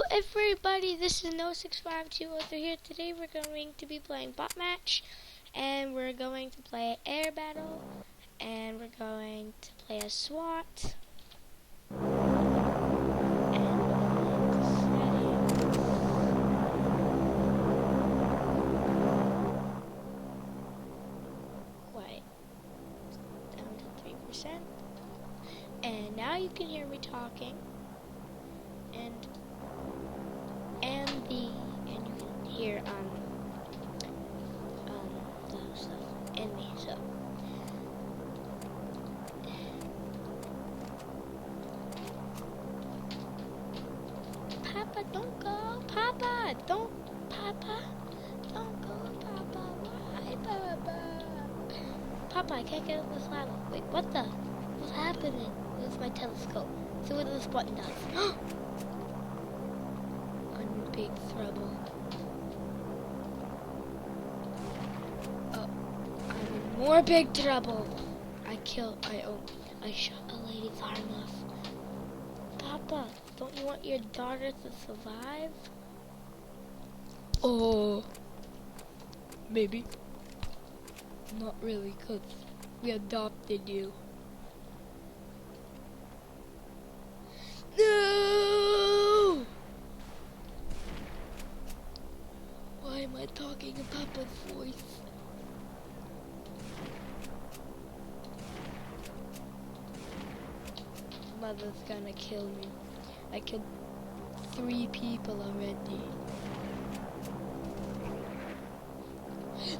Everybody, this is No652 here. Today we're going to be playing bot match, and we're going to play air battle, and we're going to play a SWAT. Down to 3%. And now you can hear me talking, and you can hear the stuff in me. So Papa, don't go. Papa, don't go. Papa, why, Papa? Papa, I can't get up this ladder. Wait, what's happening? It's my telescope. See what this button does. I'm in big trouble. Oh, I'm in more big trouble. I shot a lady's arm off. Papa, don't you want your daughter to survive? Oh, maybe. Not really, 'cause we adopted you. No! Why am I talking in Papa's voice? Mother's gonna kill me. I killed 3 people already.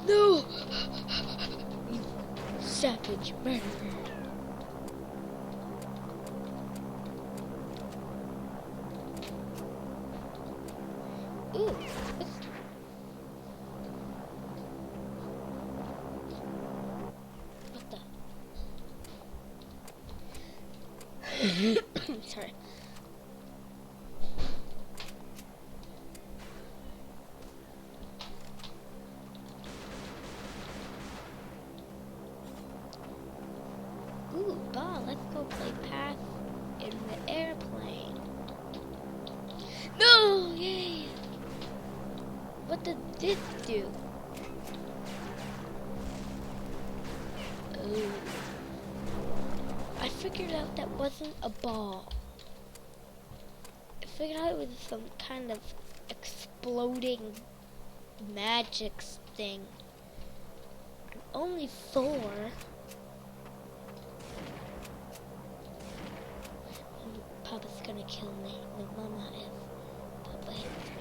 No! You savage murderer. Ooh, what the? Sorry. Ooh, ball, let's go play path in the airplane. No! Yay! What did this do? Oh. I figured out that wasn't a ball. I figured out it was some kind of exploding magic thing. I'm only 4. Papa's gonna kill me. No, Mama is. Papa hates me.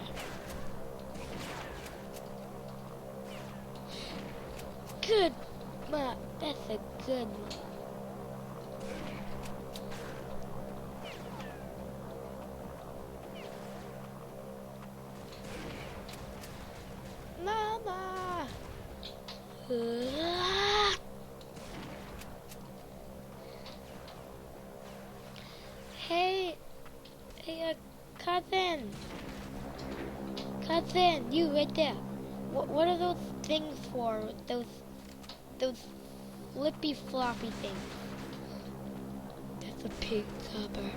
Good, Ma. That's a good one. Mama. Hey, cousin, you right there. What are those things for? Those flippy floppy things. That's a pig topper.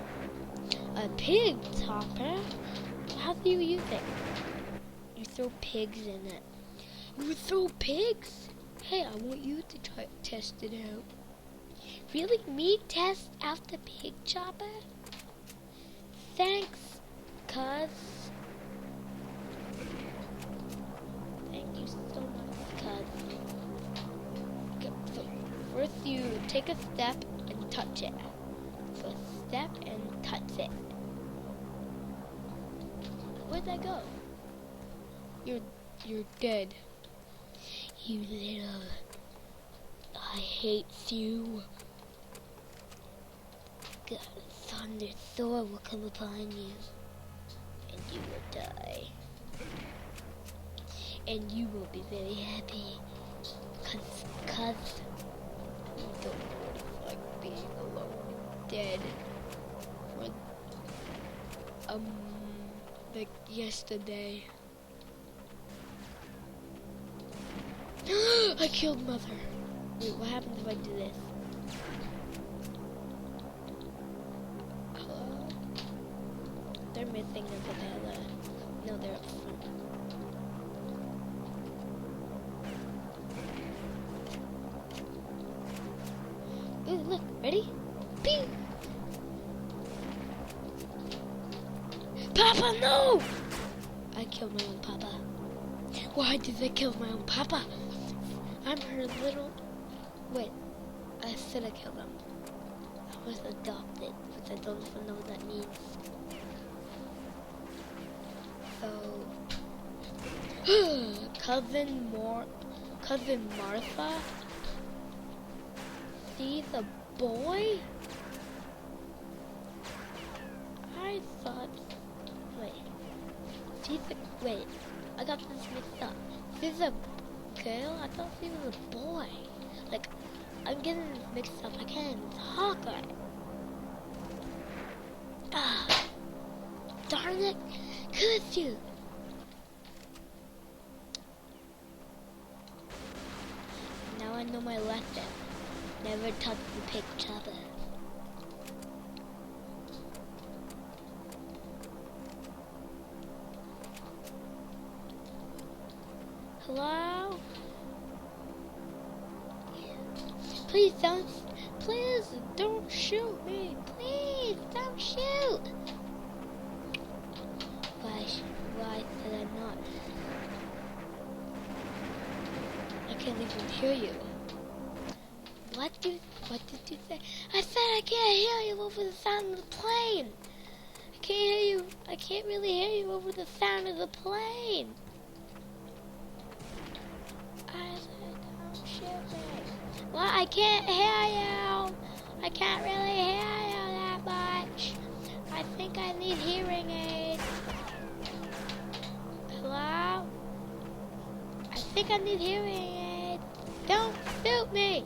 A pig topper? How do you use it? You throw pigs in it. You throw pigs? Hey, I want you to test it out. Really? Me test out the pig chopper? Thanks, cuz. Thank you so much, cuz. Okay, so first you take a step and touch it. So a step and touch it. Where'd that go? You're dead. You little... I hate you. God, thunder Thor will come upon you, and you will die. And you will be very happy, cause you don't know what it's like being alone, dead. Like yesterday. I killed Mother. Wait, what happens if I do this? they're missing over there. No, they're up front. Ooh, look, ready? Pew! Papa, no! I killed my own papa. Why did I kill my own papa? I'm her little... Wait, I said I killed him. I was adopted, but I don't even know what that means. So... Cousin Martha? See the boy? I thought... Wait, I got this mixed up. This is a girl? I thought she was a boy. Like, I'm getting this mixed up. I can't even talk right. Ah, darn it. Could you? Now I know my lesson. Never touch the pig chopper. Hello? Please don't shoot me. Please don't shoot. Why did I not? I can't even hear you. What did you say? I said I can't hear you over the sound of the plane. I can't hear you. I can't really hear you over the sound of the plane. I said don't shoot me. Well, I can't hear you. I can't really hear you that much. I think I need hearing aids. Hello? I think I need hearing aids. Don't shoot me.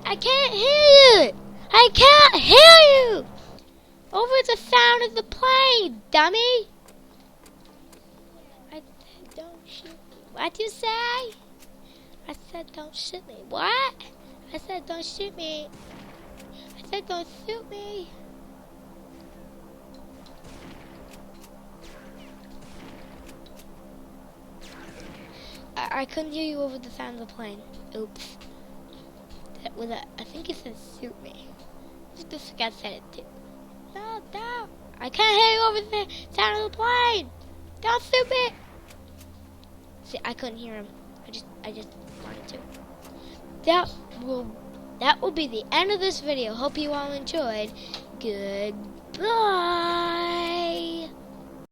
I can't hear you. I can't hear you. Over the sound of the plane, dummy. I said don't shoot me. What'd you say? I said don't shoot me. What? I said don't shoot me. I said don't shoot me. I couldn't hear you over the sound of the plane. Oops. I think it said shoot me. This guy said it too. No. I can't hear you over the sound of the plane. Don't shoot me. See, I couldn't hear him. I just wanted to. That will be the end of this video. Hope you all enjoyed. Goodbye.